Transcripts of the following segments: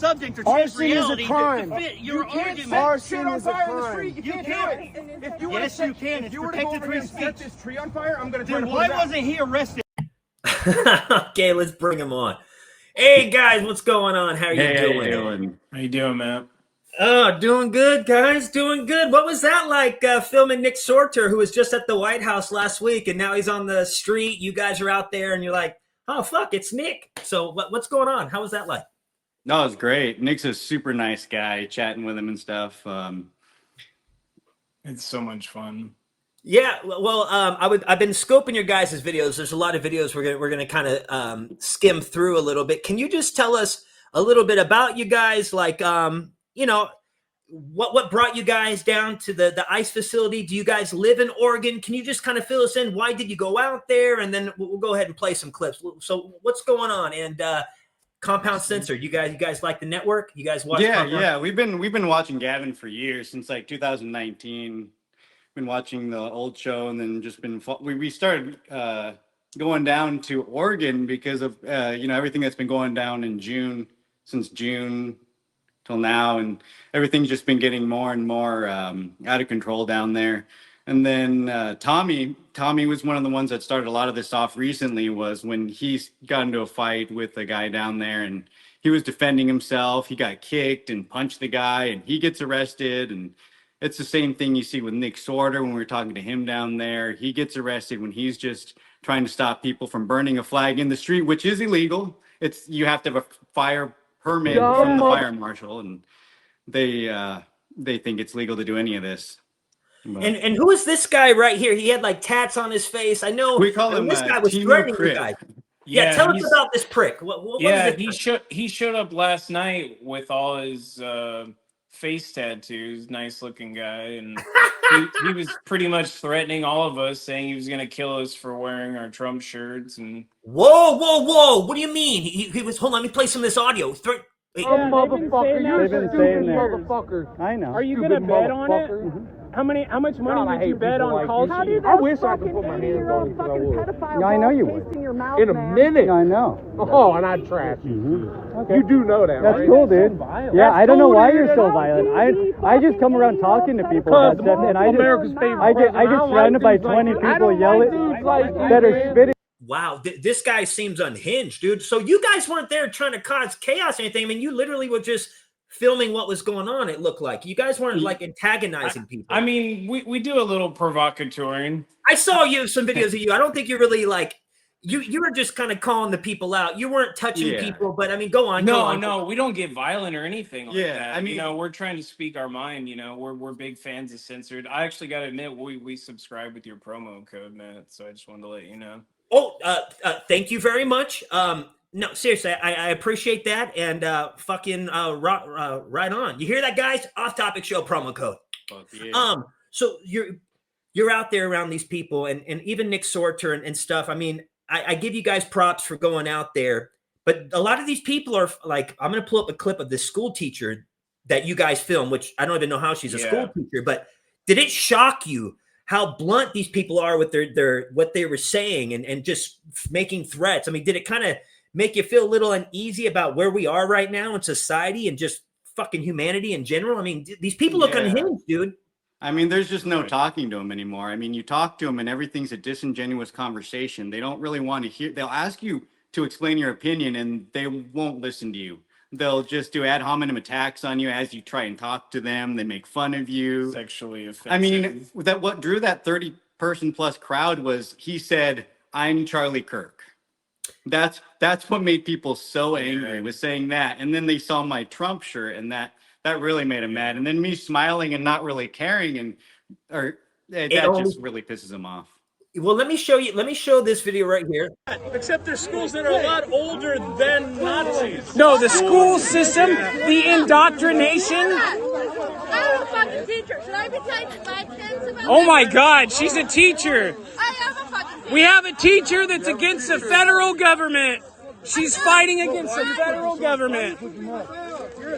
subject or change reality to fit your argument. Arson is a crime. You can't do it. If you yes, you can. It's protected free speech. Set this tree on fire, I'm going to try to put it out. Why wasn't he arrested? Okay, let's bring him on. Hey guys, what's going on? How are you doing? How you doing, man? Oh, doing good, guys. Doing good. What was that like filming Nick Sortor, who was just at the White House last week, and now he's on the street? You guys are out there, and you're like, oh, fuck, it's Nick. So what's going on? How was that like? No, it's great. Nick's a super nice guy, chatting with him and stuff. It's so much fun. Yeah, well, I've been scoping your guys' videos. There's a lot of videos we're gonna kind of skim through a little bit. Can you just tell us a little bit about you guys? Like, you know, what brought you guys down to the ICE facility? Do you guys live in Oregon? Can you just kind of fill us in? Why did you go out there? And then we'll go ahead and play some clips. So what's going on? And Compound Censored, you guys like the network? You guys watch? Yeah. We've been watching Gavin for years, since like 2019. Been watching the old show, and then just been we started going down to Oregon because of you know, everything that's been going down in June, since June till now, and everything's just been getting more and more out of control down there. And then Tommy was one of the ones that started a lot of this off recently, was when he got into a fight with a guy down there, and he was defending himself. He got kicked and punched the guy, and he gets arrested. And it's the same thing you see with Nick Sortor when we were talking to him down there. He gets arrested when he's just trying to stop people from burning a flag in the street, which is illegal. You have to have a fire permit from the fire marshal, and they think it's legal to do any of this. But, and who is this guy right here? He had like tats on his face. I know we call him this guy was threatening you guys. Yeah, tell us about this prick. What he showed up last night with all his face tattoos. Nice looking guy, and he was pretty much threatening all of us, saying he was going to kill us for wearing our Trump shirts. And whoa! What do you mean? He was. Hold on, let me play some of this audio. Motherfucker, you're a stupid motherfucker. I know. Are you gonna bet on it? How much money would you bet on culture? I wish I could put my hands on you, because I would. Yeah, I know you would. In a minute. Yeah, I know. Oh, and I'd trash you. Okay. You do know that, That's right? cool, dude. Yeah, I don't know why you're so violent. I just come around talking to people about stuff, and I get surrounded by 20 people yelling that are spitting. Wow, this guy seems unhinged, dude. So you guys weren't there trying to cause chaos or anything. I mean, you literally were just filming what was going on, it looked like. You guys weren't like antagonizing people. I mean, we do a little provocateuring. I saw some videos of you. I don't think you're really like, you were just kind of calling the people out. You weren't touching people, but I mean, go on. No, we don't get violent or anything like that. I mean, you know, we're trying to speak our mind. You know, we're big fans of Censored. I actually got to admit, we subscribe with your promo code, Matt. So I just wanted to let you know. Oh, thank you very much. No, seriously, I appreciate that, and fucking right on. You hear that, guys? Off Topic Show promo code. Yeah. So you're out there around these people, and even Nick Sortor and stuff. I mean, I give you guys props for going out there, but a lot of these people are like, I'm gonna pull up a clip of this school teacher that you guys filmed, which I don't even know how she's a school teacher, but did it shock you how blunt these people are with their what they were saying and just making threats? I mean, did it kind of make you feel a little uneasy about where we are right now in society and just fucking humanity in general? I mean, these people look unhinged, dude. I mean, there's just no talking to them anymore. I mean, you talk to them and everything's a disingenuous conversation. They don't really want to hear. They'll ask you to explain your opinion and they won't listen to you. They'll just do ad hominem attacks on you as you try and talk to them. They make fun of you. Sexually offensive. I mean, what drew that 30-person plus crowd was he said, "I'm Charlie Kirk." That's what made people so angry, was saying that. And then they saw my Trump shirt, and that really made them mad. And then me smiling and not really caring, that just really pisses them off. Well, let me show this video right here. Except there's schools that are a lot older than Nazis. No, the school system, the indoctrination. I'm a fucking teacher. Should I be taking 5 cents about Oh my God, she's a teacher. I am a fucking teacher. We have a teacher that's against the federal government. She's fighting against the federal government.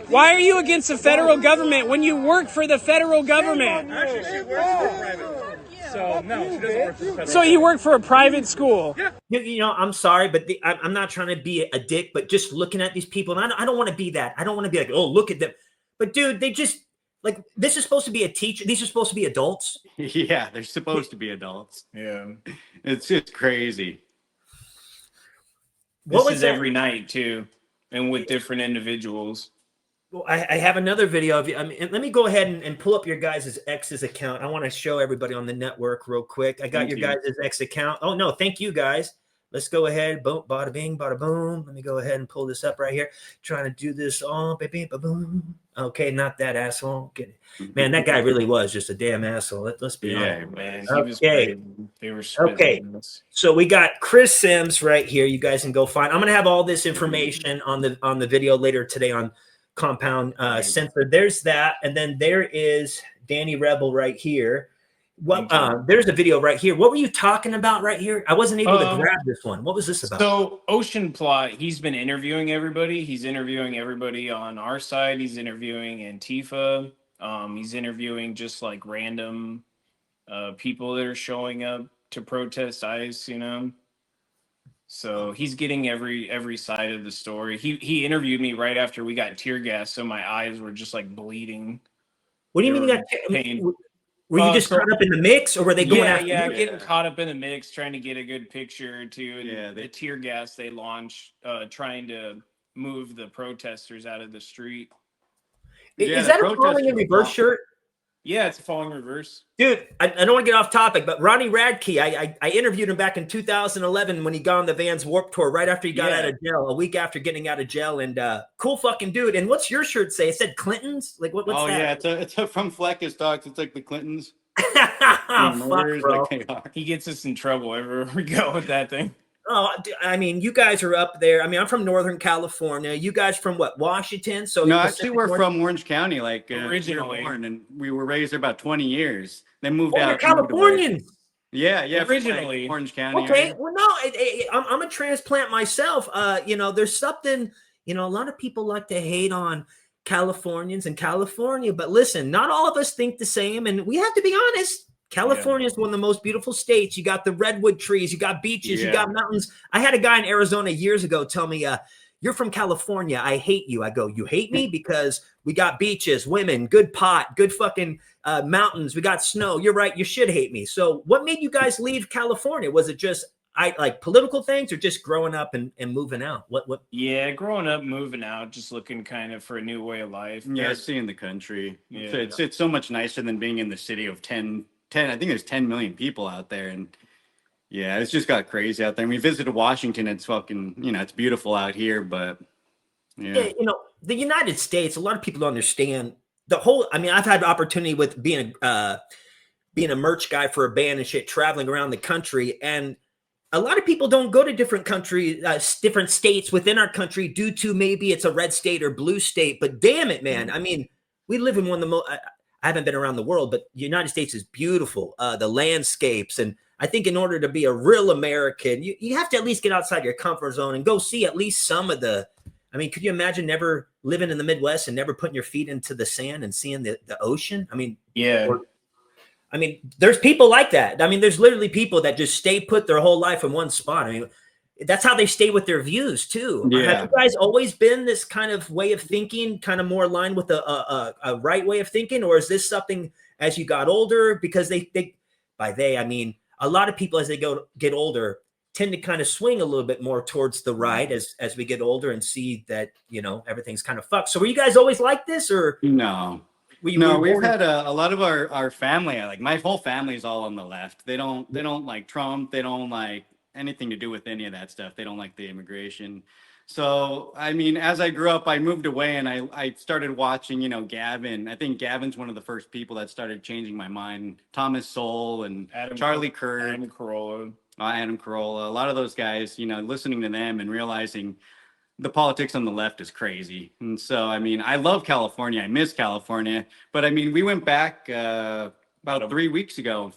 Why are you against the federal government when you work for the federal government? Actually, she works for private. So no, she doesn't work for the federal. So you work for a private school? Yeah. You know, I'm sorry, but I'm not trying to be a dick, but just looking at these people, and I don't want to be that. I don't want to be like, oh, look at them. But dude, they just like, this is supposed to be a teacher. These are supposed to be adults. Yeah, they're supposed to be adults. Yeah. It's just crazy. What This was is that? every night too, and with different individuals. Well, I have another video of you. I mean, let me go ahead and pull up your guys' X's account. I want to show everybody on the network real quick. I got Thank your you. guys' X account. Oh, no, thank you, guys. Let's go ahead. Boom, bada bing, bada boom. Let me go ahead and pull this up right here. Trying to do this all, baby, boom. Okay, not that asshole. Get it. Man, that guy really was just a damn asshole. Let's be Yeah, honest. Man, Okay. he was crazy. They were Okay. So we got Chris Sims right here. You guys can go find. I'm gonna have all this information on the video later today on Compound Censored. There's that, and then there is Danny Rebel right here. What? There's a video right here. What were you talking about right here? I wasn't able to grab this one. What was this about? So Ocean Plot, he's been interviewing everybody. He's interviewing everybody on our side. He's interviewing Antifa. He's interviewing just like random people that are showing up to protest ICE, you know. So he's getting every side of the story. He interviewed me right after we got tear gas, so my eyes were just like bleeding. What do you They mean? were pain. Were you just so- caught up in the mix, or were they going after Yeah, you? getting caught up in the mix, trying to get a good picture or two. And Yeah, the tear gas they launched, trying to move the protesters out of the street. Yeah, Is the that a falling in protesters reverse fought. shirt? Yeah, it's a falling reverse. Dude, I don't want to get off topic, but Ronnie Radke, I interviewed him back in 2011 when he got on the Vans Warped Tour right after he got out of jail, a week after getting out of jail, and cool fucking dude. And what's your shirt say? It said Clintons? Like, what's Oh that? yeah, it's a from Fleck's Talks. It's like the Clintons. Fuck, Murders, bro. like they are. He gets us in trouble everywhere we go with that thing. Oh, I mean, you guys are up there. I mean, I'm from Northern California. You guys from what, Washington? So No, you're actually, we're Pacific from Orange County, like Originally. born, and we were raised there about 20 years. Then moved North? Oh, out. you're moved away. Californians. Yeah, from, like, Originally. Orange County. Okay, area. well, no, I'm a transplant myself. You know, there's something, you know, a lot of people like to hate on Californians and California, but listen, not all of us think the same, and we have to be honest. California is one of the most beautiful states. You got the redwood trees, you got beaches, you got mountains. I had a guy in Arizona years ago tell me, you're from California. I hate you. I go, you hate me because we got beaches, women, good pot, good fucking mountains. We got snow. You're right. You should hate me. So what made you guys leave California? Was it just like political things or just growing up and moving out? What? Yeah, growing up, moving out, just looking kind of for a new way of life. Yeah, seeing the country. Yeah. It's so much nicer than being in the city of 10. I think there's 10 million people out there, and yeah, it's just got crazy out there. And we visited Washington. It's fucking, you know, it's beautiful out here, but yeah. You know, the United States, a lot of people don't understand the whole. I mean, I've had the opportunity with being a merch guy for a band and shit, traveling around the country, and a lot of people don't go to different countries, different states within our country due to maybe it's a red state or blue state. But damn it, man, I mean, we live in one of the most. I haven't been around the world, but the United States is beautiful. The landscapes, and I think in order to be a real American, you have to at least get outside your comfort zone and go see at least some of the. I mean, could you imagine never living in the Midwest and never putting your feet into the sand and seeing the ocean? I mean, Yeah. I mean, there's people like that. I mean, there's literally people that just stay put their whole life in one spot. I mean, that's how they stay with their views too. Yeah. Have you guys always been this kind of way of thinking, kind of more aligned with a right way of thinking, or is this something as you got older? Because I mean a lot of people as they get older tend to kind of swing a little bit more towards the right as we get older and see that, you know, everything's kind of fucked. So were you guys always like this, or No. We've had a lot of our family, like my whole family is all on the left. They don't like Trump. They don't like anything to do with any of that stuff. They don't like the immigration. So, I mean, as I grew up, I moved away and I started watching, you know, Gavin. I think Gavin's one of the first people that started changing my mind. Thomas Sowell and Charlie Kirk. Adam Carolla. Adam Carolla. A lot of those guys, you know, listening to them and realizing the politics on the left is crazy. And so, I mean, I love California. I miss California. But, I mean, we went back about 3 weeks ago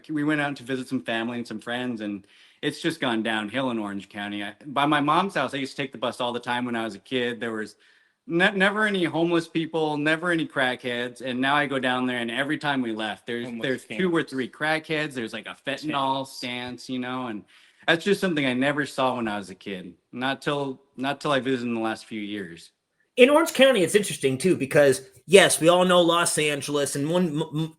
we went out to visit some family and some friends, and it's just gone downhill in Orange County. By my mom's house, I used to take the bus all the time when I was a kid. There was never any homeless people, never any crackheads. And now I go down there, and every time we left, there's 2 or 3 crackheads. There's like a fentanyl stance, and that's just something I never saw when I was a kid. Not till I visited in the last few years. In Orange County, it's interesting too, because yes, we all know Los Angeles, and when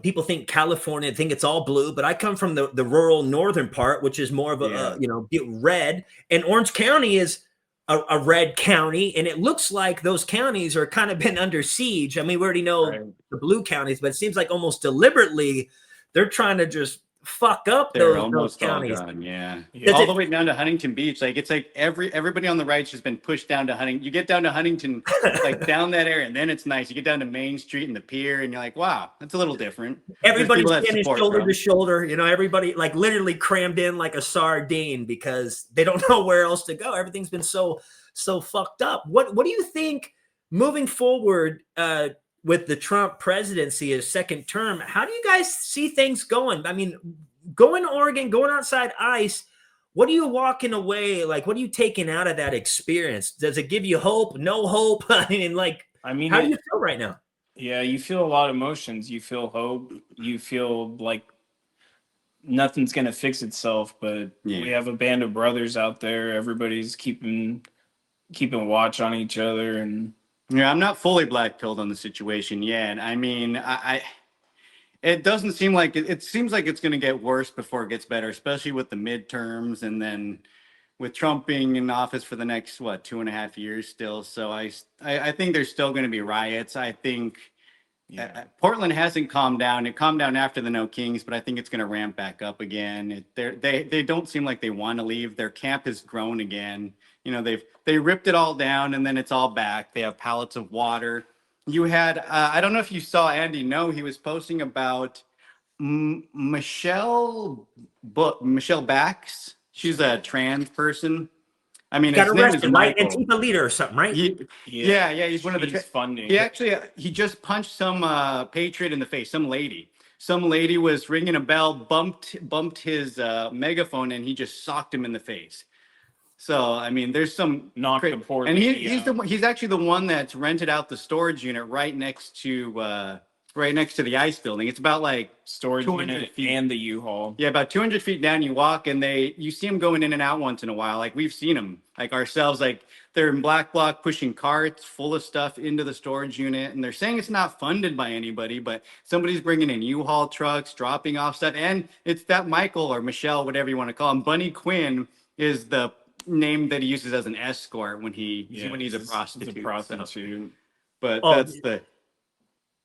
people think California, they think it's all blue, but I come from the rural northern part, which is more of a red, and Orange County is a red county, and it looks like those counties are kind of been under siege. I mean, we already know the blue counties, but it seems like almost deliberately they're trying to just fuck up those counties. Gone, all the way down to Huntington Beach. Like it's like everybody on the right's just been pushed down to Huntington. You get down to Huntington, like down that area, and then it's nice. You get down to Main Street and the pier, and you're like, wow, that's a little different. Everybody's standing shoulder to shoulder. Everybody like literally crammed in like a sardine because they don't know where else to go. Everything's been so fucked up. What do you think moving forward? With the Trump presidency, his second term, how do you guys see things going? I mean, going to Oregon, going outside ICE, what are you walking away? Like, what are you taking out of that experience? Does it give you hope? No hope? I mean, how do you feel right now? Yeah, you feel a lot of emotions. You feel hope. You feel like nothing's going to fix itself, but we have a band of brothers out there. Everybody's keeping watch on each other, and I'm not fully black-pilled on the situation yet. I mean, it doesn't seem like it seems like it's going to get worse before it gets better, especially with the midterms, and then with Trump being in office for the next 2.5 years still. So I think there's still going to be riots. I think Portland hasn't calmed down. It calmed down after the No Kings, but I think it's going to ramp back up again. They don't seem like they want to leave. Their camp has grown again. They ripped it all down, and then it's all back. They have pallets of water. You had I don't know if you saw Andy. No, he was posting about Michelle Bax. She's a trans person. I mean, got arrested, right? Antifa leader or something, right? Yeah. He's one of the funding. He just punched some patriot in the face. Some lady was ringing a bell, bumped his megaphone, and he just socked him in the face. So I mean, there's some knocked the poor and he's actually the one that's rented out the storage unit right next to the ICE building. It's about like storage unit and the U-Haul. Yeah, about 200 feet down. You walk, and you see them going in and out once in a while. Like we've seen them, like ourselves. Like they're in black bloc pushing carts full of stuff into the storage unit, and they're saying it's not funded by anybody, but somebody's bringing in U-Haul trucks, dropping off stuff, and it's that Michael or Michelle, whatever you want to call him. Bunny Quinn is the name that he uses as an escort when he's a prostitute. So. But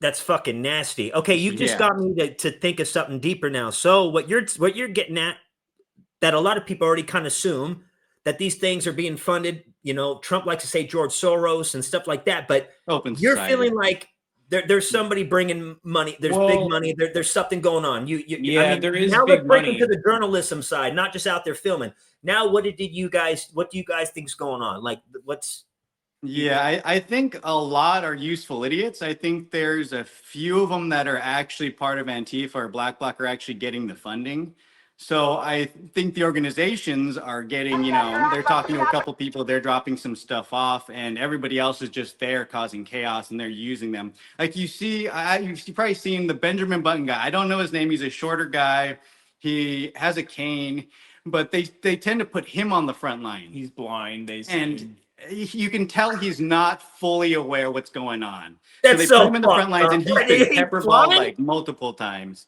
that's fucking nasty. Okay, you just got me to think of something deeper now. So what you're getting at, that a lot of people already kind of assume that these things are being funded. Trump likes to say George Soros and stuff like that, but you're feeling like there's somebody bringing money. There's big money. There's something going on. There is now big money. Now to the journalism side, not just out there filming. Now, what do you guys think is going on? Like, what's? Yeah, I think a lot are useful idiots. I think there's a few of them that are actually part of Antifa or Black Bloc are actually getting the funding. So I think the organizations are getting, they're talking to a couple people, they're dropping some stuff off, and everybody else is just there causing chaos, and they're using them. Like you've probably seen the Benjamin Button guy. I don't know his name. He's a shorter guy. He has a cane, but they tend to put him on the front line. He's blind. And you can tell he's not fully aware what's going on. That's so they put him in the front lines, and he's been pepperballed like multiple times.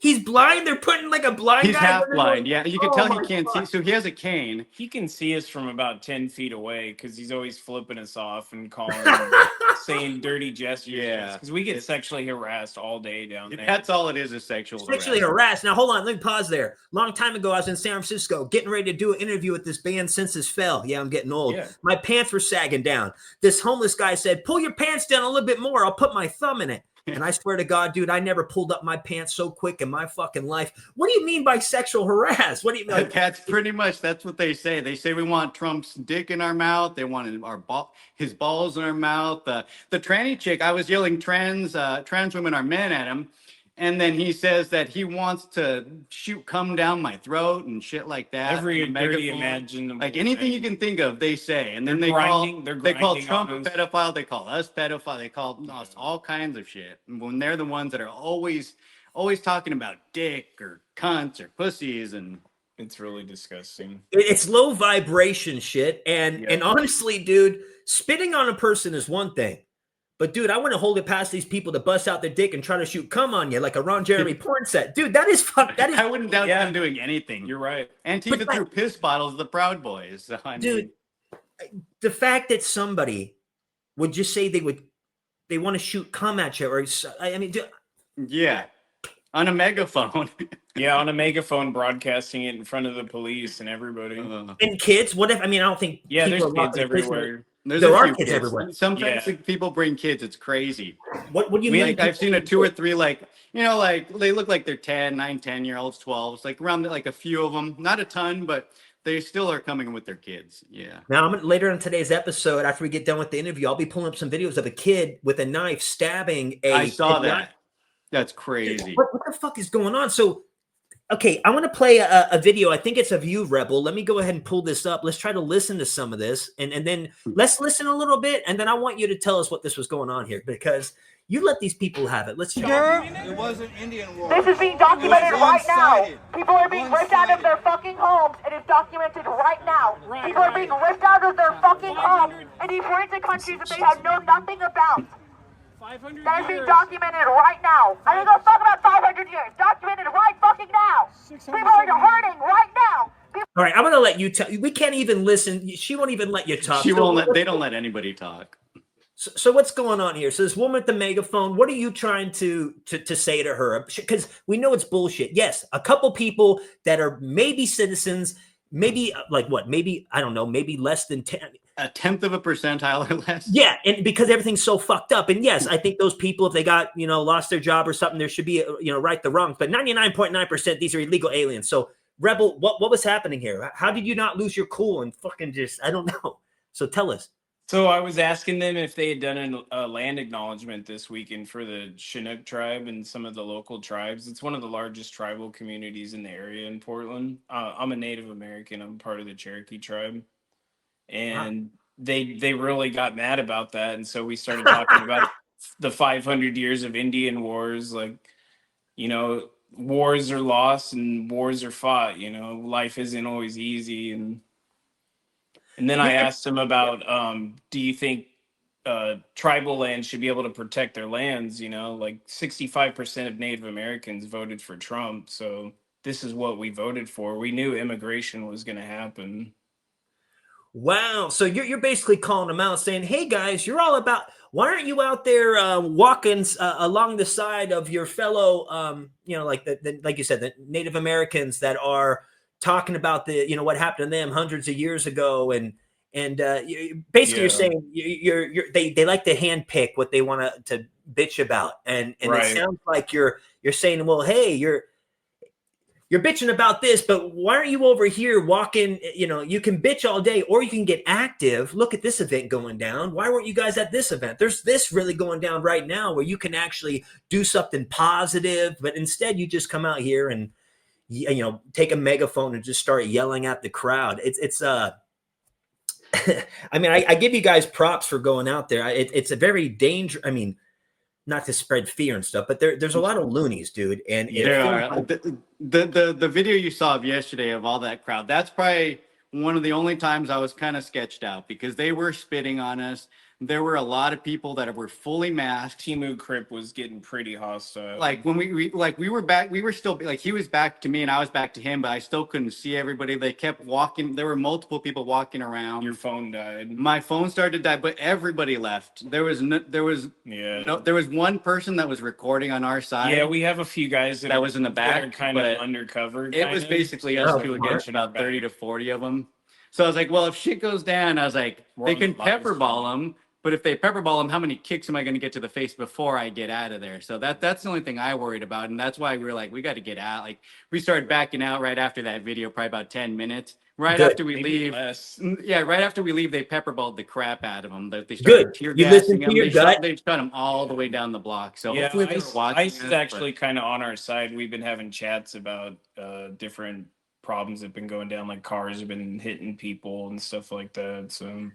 He's blind. They're putting like a blind He's guy. He's half blind. Yeah, you can tell he can't see. So he has a cane. He can see us from about 10 feet away because he's always flipping us off and calling, saying dirty gestures. Yeah, because we get sexually harassed all day down there. That's all it is sexually harassed. Now hold on, let me pause there. Long time ago, I was in San Francisco getting ready to do an interview with this band Senses Fell. Yeah, I'm getting old. Yeah. My pants were sagging down. This homeless guy said, "Pull your pants down a little bit more. I'll put my thumb in it." And I swear to God, dude, I never pulled up my pants so quick in my fucking life. What do you mean by sexual harass? What do you mean? That's pretty much, that's what they say. They say we want Trump's dick in our mouth. They want his balls in our mouth. The tranny chick, I was yelling trans women are men at him. And then he says that he wants to come down my throat and shit like that. Every and dirty imaginable like anything you can think of, they say. And then they call Trump a pedophile. They call us pedophile. They call us all kinds of shit. And when they're the ones that are always talking about dick or cunts or pussies, and it's really disgusting. It's low vibration shit. And honestly, dude, spitting on a person is one thing. But dude, I want to hold it past these people to bust out their dick and try to shoot cum on you like a Ron Jeremy porn set. Dude, that is fuck. That is. I wouldn't doubt them doing anything. You're right. Antifa threw piss bottles, the Proud Boys. So, dude, the fact that somebody would just say they want to shoot cum at you, or I mean, dude, yeah, on a megaphone. Yeah, on a megaphone, broadcasting it in front of the police and everybody. And kids. What if? I mean, I don't think. Yeah, there's kids everywhere. There are kids everywhere. Sometimes people bring kids. It's crazy. What do you mean? Like, I've seen a 2 or 3, like, you know, like they look like they're 10, 9, 10-year-olds, 12s, like around like a few of them, not a ton, but they still are coming with their kids. Yeah. Now, later in today's episode, after we get done with the interview, I'll be pulling up some videos of a kid with a knife stabbing a. I saw that. That's crazy. What the fuck is going on? So, okay, I want to play a video. I think it's of you, Rebel. Let me go ahead and pull this up. Let's try to listen to some of this, and then let's listen a little bit, and then I want you to tell us what this was going on here, because you let these people have it. Let's check. It wasn't Indian war. This is being documented right now. People are being ripped out of their fucking homes. It is documented right now. People are being ripped out of their fucking homes in these foreign countries that they have known nothing about. That is being documented right now. I don't give a fuck about 500 years. Documented right fucking now. People are hurting right now. All right, I'm gonna let you tell. We can't even listen. She won't even let you talk. She won't let. They don't let anybody talk. So what's going on here? So this woman at the megaphone, what are you trying to say to her? Because we know it's bullshit. Yes, a couple people that are maybe citizens, maybe like what? Maybe, I don't know, maybe less than 10. A tenth of a percentile or less. Yeah, and because everything's so fucked up. And yes, I think those people, if they got, lost their job or something, there should be, right the wrongs. But 99.9%, these are illegal aliens. So Rebel, what was happening here? How did you not lose your cool and fucking just, I don't know. So tell us. So I was asking them if they had done a land acknowledgement this weekend for the Chinook tribe and some of the local tribes. It's one of the largest tribal communities in the area in Portland. I'm a Native American. I'm part of the Cherokee tribe. And they really got mad about that. And so we started talking about the 500 years of Indian wars. Like, wars are lost and wars are fought. Life isn't always easy. And then I asked him about, do you think tribal land should be able to protect their lands? Like 65% of Native Americans voted for Trump. So this is what we voted for. We knew immigration was going to happen. Wow. So you're basically calling them out saying, hey, guys, you're all about, why aren't you out there walking along the side of your fellow, like like you said, the Native Americans that are talking about what happened to them hundreds of years ago. And basically you're saying they like to handpick what they want to bitch about. And right. It sounds like you're saying, well, hey, you're bitching about this, but why aren't you over here walking? You can bitch all day or you can get active. Look at this event going down. Why weren't you guys at this event? There's this really going down right now where you can actually do something positive, but instead you just come out here and, take a megaphone and just start yelling at the crowd. It's I mean, I give you guys props for going out there. It's a very dangerous, I mean, not to spread fear and stuff, but there's a lot of loonies, dude. And the video you saw of yesterday of all that crowd, that's probably one of the only times I was kind of sketched out because they were spitting on us. There were a lot of people that were fully masked. Timu Crip was getting pretty hostile. Like when we were back, we were still like he was back to me and I was back to him, but I still couldn't see everybody. They kept walking. There were multiple people walking around. Your phone died. My phone started to die, but everybody left. There was one person that was recording on our side. Yeah, we have a few guys that was in the back, kind of undercover. It was basically us two against about 30 to 40 of them. So I was like, well, if shit goes down, I was like, they can pepperball them. But if they pepper ball him, how many kicks am I going to get to the face before I get out of there? So that's the only thing I worried about. And that's why we were like, we got to get out. Like we started backing out right after that video, probably about 10 minutes. Right Good. after we leave. Yeah, right after we leave, they pepper balled the crap out of him. They started Good. tear You listen gassing to him. your gut. They shot him all the way down the block. So Yeah, hopefully they're watching ICE is this, actually kind of on our side. We've been having chats about different problems that have been going down, like cars have been hitting people and stuff like that. So,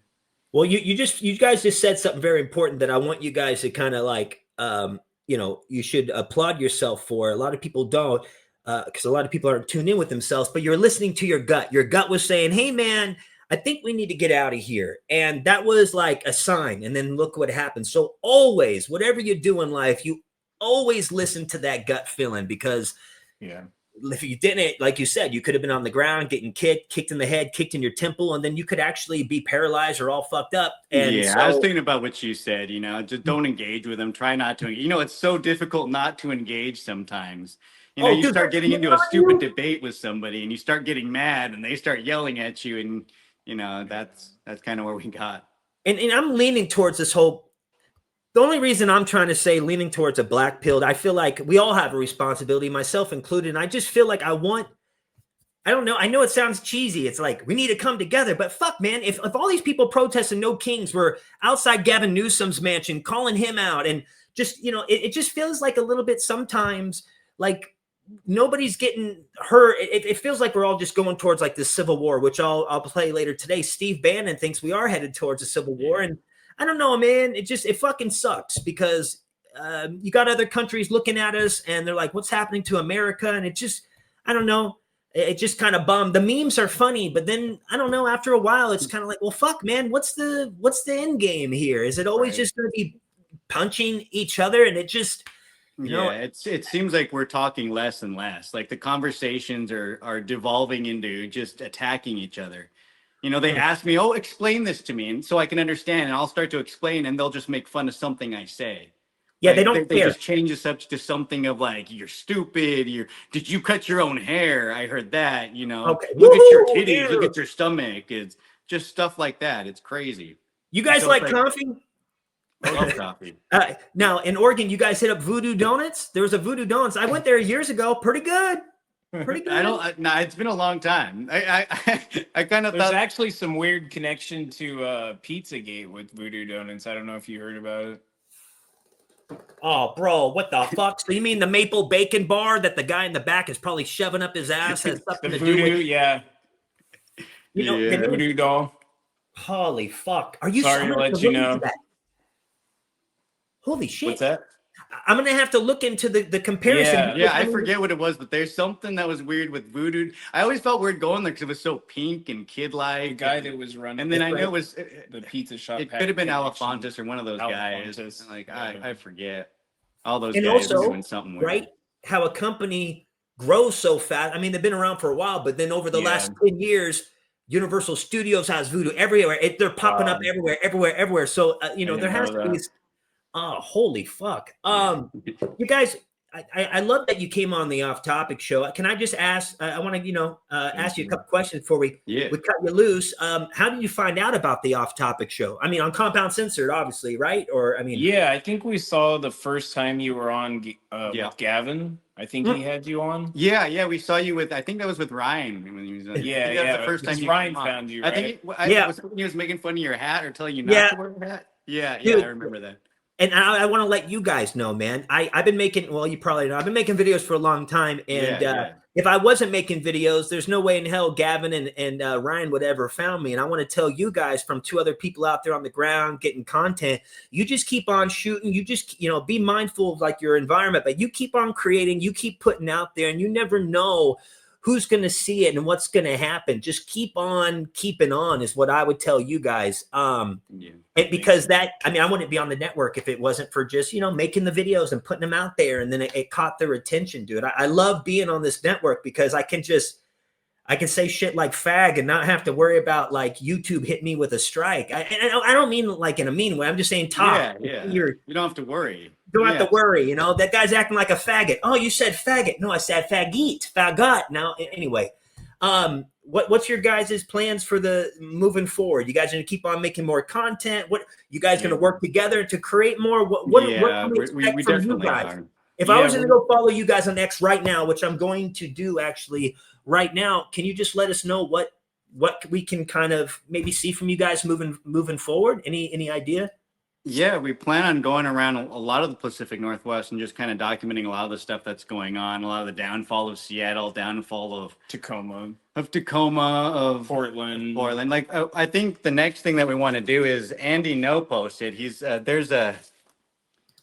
well, you guys just said something very important that I want you guys to kind of like, you should applaud yourself for. A lot of people don't, because a lot of people aren't tuned in with themselves, but you're listening to your gut. Your gut was saying, hey, man, I think we need to get out of here. And that was like a sign. And then look what happened. So always, whatever you do in life, you always listen to that gut feeling, because if you didn't, like you said, you could have been on the ground getting kicked in the head, kicked in your temple, and then you could actually be paralyzed or all fucked up. And yeah, I was thinking about what you said, just don't engage with them. Try not to. It's so difficult not to engage sometimes. You start getting into a stupid debate with somebody and you start getting mad and they start yelling at you, and that's kind of where we got. And I'm leaning towards this whole, the only reason I'm trying to say leaning towards a black pill, I feel like we all have a responsibility, myself included. And I just feel like I don't know. I know it sounds cheesy. It's like, we need to come together, but fuck, man, if all these people protesting No Kings were outside Gavin Newsom's mansion, calling him out, and just, it just feels like a little bit sometimes like nobody's getting hurt. It feels like we're all just going towards like this civil war, which I'll play later today. Steve Bannon thinks we are headed towards a civil war. And I don't know, man, it fucking sucks, because you got other countries looking at us and they're like, what's happening to America? And it just, I don't know. It just kind of bummed. The memes are funny, but then I don't know, after a while, it's kind of like, well, fuck, man, what's the end game here? Is it always just going to be punching each other? And it just, it seems like we're talking less and less. Like the conversations are devolving into just attacking each other. They ask me, explain this to me, and so I can understand, and I'll start to explain, and they'll just make fun of something I say. Yeah, like, they just change the subject to something of like, you're stupid, did you cut your own hair? I heard that, Okay. Look at your titties, look at your stomach. It's just stuff like that. It's crazy. You guys like coffee? I love coffee. Now in Oregon, you guys hit up Voodoo Donuts. There was a Voodoo Donuts. I went there years ago. Pretty good. Pretty good. It's been a long time. I kind of there's thought actually some weird connection to Pizzagate with Voodoo Donuts. I don't know if you heard about it. Oh, bro, what the fuck? So you mean the maple bacon bar that the guy in the back is probably shoving up his ass has something to Voodoo, do with? Yeah. Voodoo doll. Holy fuck! Are you sorry to let you know? Holy shit! What's that? I'm gonna have to look into the comparison. Yeah, I forget what it was, but there's something that was weird with Voodoo. I always felt weird going there because it was so pink and kid-like. The guy that was running, and then I knew it was the pizza shop. It could have been Elefantis or one of those guys. Like I forget. All those guys also, are doing something weird. Right? How a company grows so fast. I mean, they've been around for a while, but then over the last 10 years, Universal Studios has Voodoo everywhere. They're popping up everywhere. So there has to be. Oh, holy fuck. You guys, I love that you came on the Off Topic show. Can I just ask, I want to, ask you a couple questions before we cut you loose. How did you find out about the Off Topic show? I mean, on Compound Censored, obviously, right? Or, I mean. Yeah, I think we saw the first time you were on with Gavin. I think he had you on. Yeah, we saw you with, I think that was with Ryan. When he was on. Yeah, that was the first time Ryan found you, right? I think he was making fun of your hat or telling you not to wear a hat. Yeah, I remember that. And I want to let you guys know, man, I've been making, well, you probably know, I've been making videos for a long time. And if I wasn't making videos, there's no way in hell Gavin and Ryan would ever found me. And I want to tell you guys, from two other people out there on the ground getting content, you just keep on shooting. You just, be mindful of like your environment, but you keep on creating, you keep putting out there, and you never know who's going to see it and what's going to happen. Just keep on keeping on is what I would tell you guys. And because I wouldn't be on the network if it wasn't for just, making the videos and putting them out there. And then it caught their attention, dude. I love being on this network because I can say shit like fag and not have to worry about like YouTube hit me with a strike. I don't mean like in a mean way. I'm just saying talk. Yeah. You don't have to worry. Don't have to worry, that guy's acting like a faggot. Oh, you said faggot. No, I said faggot. Now, anyway, what's your guys' plans for the moving forward? You guys are gonna keep on making more content? What you guys gonna work together to create more? What can we expect from you definitely guys? are. If I was gonna go follow you guys on X right now, which I'm going to do actually right now, can you just let us know what we can kind of maybe see from you guys moving forward? Any idea? Yeah, we plan on going around a lot of the Pacific Northwest and just kind of documenting a lot of the stuff that's going on, a lot of the downfall of Seattle, downfall of Tacoma, of Portland. Like, I think the next thing that we want to do is Andy No posted. He's there's a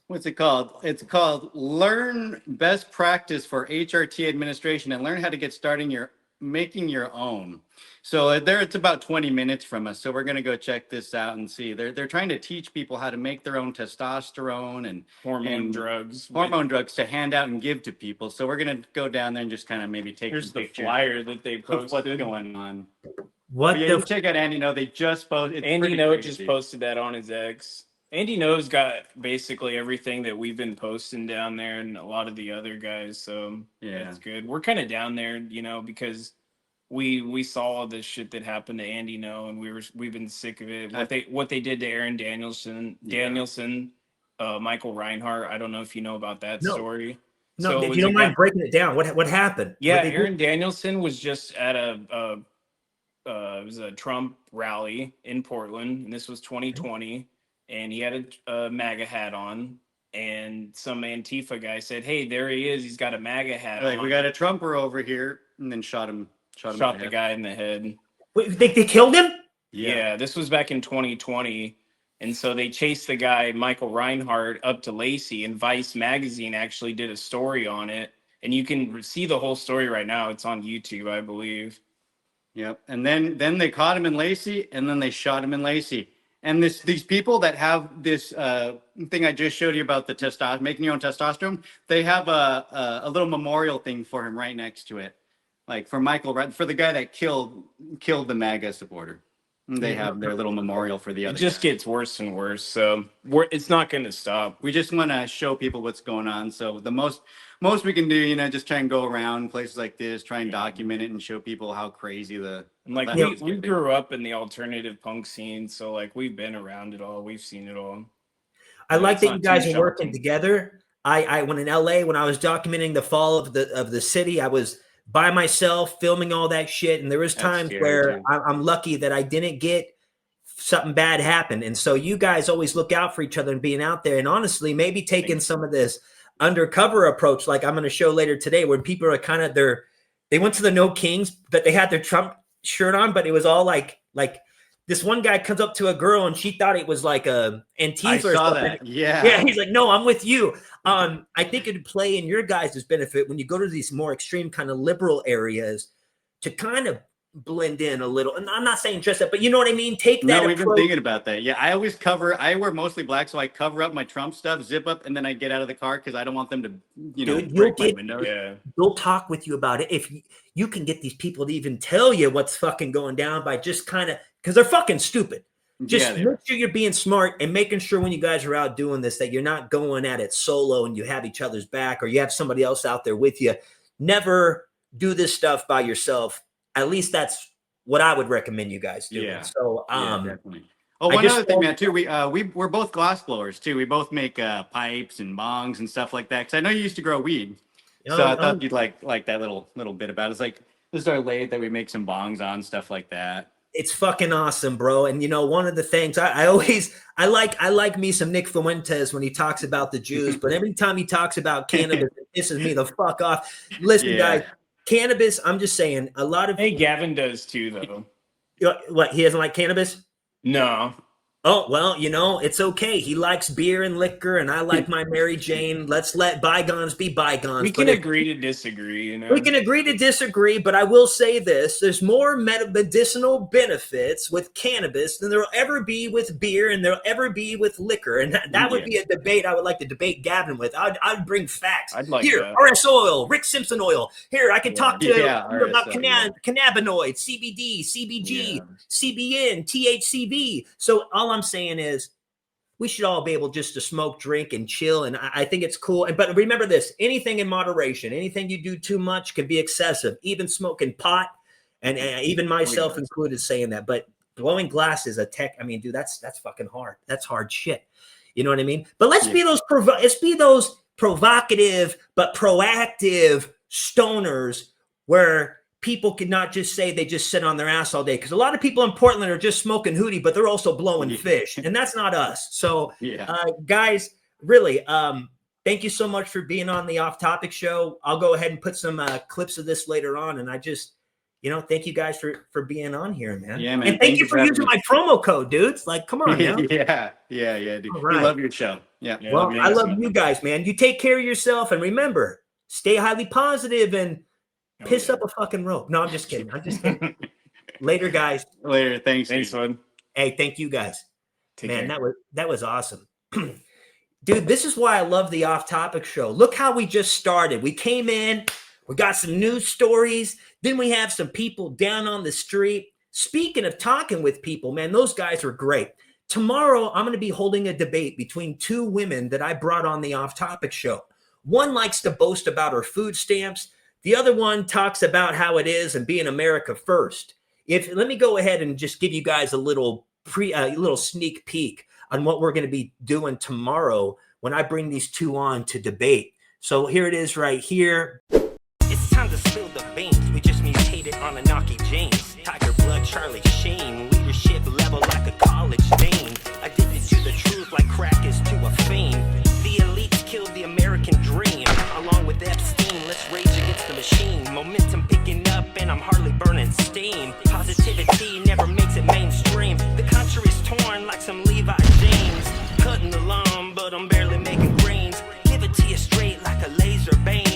what's it called? It's called Learn Best Practice for HRT Administration and Learn How to Get Started Making Your Own. So it's about 20 minutes from us. So we're going to go check this out and see. They're trying to teach people how to make their own testosterone and hormone drugs to hand out and give to people. So we're going to go down there and just kind of maybe take Here's the flyer that they posted. What's going on? You check out Andy No. They just posted. Andy No just posted that on his X. Andy No's got basically everything that we've been posting down there and a lot of the other guys. So that's good. We're kind of down there, because we saw all this shit that happened to Andy No, and we've been sick of it. What they did to Aaron Danielson, Michael Reinhardt. I don't know if you know about that story. No, if you don't mind breaking it down, what happened? Yeah, Aaron Danielson was just at it was a Trump rally in Portland, and this was 2020. And he had a MAGA hat on, and some Antifa guy said, "Hey, there he is. He's got a MAGA hat on. We got a Trumper over here," and then shot the guy in the head. Wait, they killed him? Yeah, this was back in 2020, and so they chased the guy Michael Reinhardt up to Lacey, and Vice magazine actually did a story on it, and you can see the whole story right now. It's on YouTube, I believe. Yep, and then they caught him in Lacey, and then they shot him in Lacey. And these people that have this thing I just showed you about the testosterone, making your own testosterone, they have a little memorial thing for him right next to it, like for for the guy that killed the MAGA supporter. They have their little memorial for the other. It just gets worse and worse, so it's not going to stop. We just want to show people what's going on. So the most we can do, just try and go around places like this, try and document it and show people how crazy we grew up in the alternative punk scene, so we've been around it all, we've seen it all. I like that you guys are working together. I when in LA, when I was documenting the fall of the city, I was by myself filming all that shit, and there was times where I'm lucky that I didn't get something bad happen. And so you guys always look out for each other and being out there, and honestly maybe taking some of this undercover approach, like I'm going to show later today, where people are kind of they went to the No Kings, but they had their Trump shirt on, but it was all like this one guy comes up to a girl and she thought it was like a Antifa. I saw that. Yeah. He's like, "No, I'm with you." I think it'd play in your guys' benefit when you go to these more extreme kind of liberal areas to kind of blend in a little. And I'm not saying dress up, but you know what I mean? Take that. No, we've been thinking about that. Yeah, I always I wear mostly black, so I cover up my Trump stuff, zip up, and then I get out of the car because I don't want them to, break my windows. Yeah. They'll talk with you about it. If you can get these people to even tell you what's fucking going down by just kind of, because they're fucking stupid. Just make sure you're being smart and making sure when you guys are out doing this that you're not going at it solo and you have each other's back or you have somebody else out there with you. Never do this stuff by yourself. At least that's what I would recommend you guys do. Yeah. So, definitely. Oh, one other thing, man, too. We're both glass blowers too. We both make pipes and bongs and stuff like that. Because I know you used to grow weed, so I thought you'd like that little bit about it. It's like this is our lathe that we make some bongs on, stuff like that. It's fucking awesome, bro. And one of the things I like me some Nick Fuentes when he talks about the Jews, but every time he talks about cannabis, it pisses me the fuck off. Listen, guys, cannabis, I'm just saying a lot of. Hey, Gavin does too, though. What, he doesn't like cannabis? No. Oh, well, it's okay. He likes beer and liquor, and I like my Mary Jane. Let's let bygones be bygones. We can agree to disagree, We can agree to disagree, but I will say this. There's more medicinal benefits with cannabis than there'll ever be with beer and there'll ever be with liquor. And that would be a debate I would like to debate Gavin with. I'd bring facts. I'd like Here, that. RS oil, Rick Simpson oil. Here, I can talk to you about cannabinoids, CBD, CBG, CBN, THCV. So all I'm saying is we should all be able just to smoke, drink, and chill. And I think it's cool. But remember this, anything in moderation, anything you do too much can be excessive. Even smoking pot and even myself included saying that. But blowing glass is a tech. I mean, dude, that's fucking hard. That's hard shit. You know what I mean? But let's be those provocative but proactive stoners where people can not just say they just sit on their ass all day, because a lot of people in Portland are just smoking hootie, but they're also blowing fish, and that's not us. So, guys, really, thank you so much for being on the Off Topic Show. I'll go ahead and put some clips of this later on, and I just, thank you guys for being on here, man. Yeah, man. And thank you for using my promo code, dudes. Like, come on, now. dude. Right. We love your show. Yeah. Well, I love you guys, man. You take care of yourself, and remember, stay highly positive and piss up a fucking rope. No, I'm just kidding. Later, guys. Later. Thanks, bud. Hey, thank you guys. Man, that was awesome. Dude, this is why I love the Off Topic Show. Look how we just started. We came in, we got some news stories, then we have some people down on the street. Speaking of talking with people, man, those guys are great. Tomorrow, I'm going to be holding a debate between two women that I brought on the Off Topic Show. One likes to boast about her food stamps. The other one talks about how it is and being America first. Let me go ahead and just give you guys a little sneak peek on what we're going to be doing tomorrow when I bring these two on to debate. So here it is right here. It's time to spill the beans. We just mutated on Anarchy James. Tiger blood, Charlie Sheen. Leadership level like a college dean. Addicted to the truth like crack is to a fiend. The elites killed the American dream. Along with Epstein, let's rage against the machine. Momentum picking up and I'm hardly burning steam. Positivity never makes it mainstream. The country's torn like some Levi James. Cutting the lawn, but I'm barely making greens. Give it to you straight like a laser beam.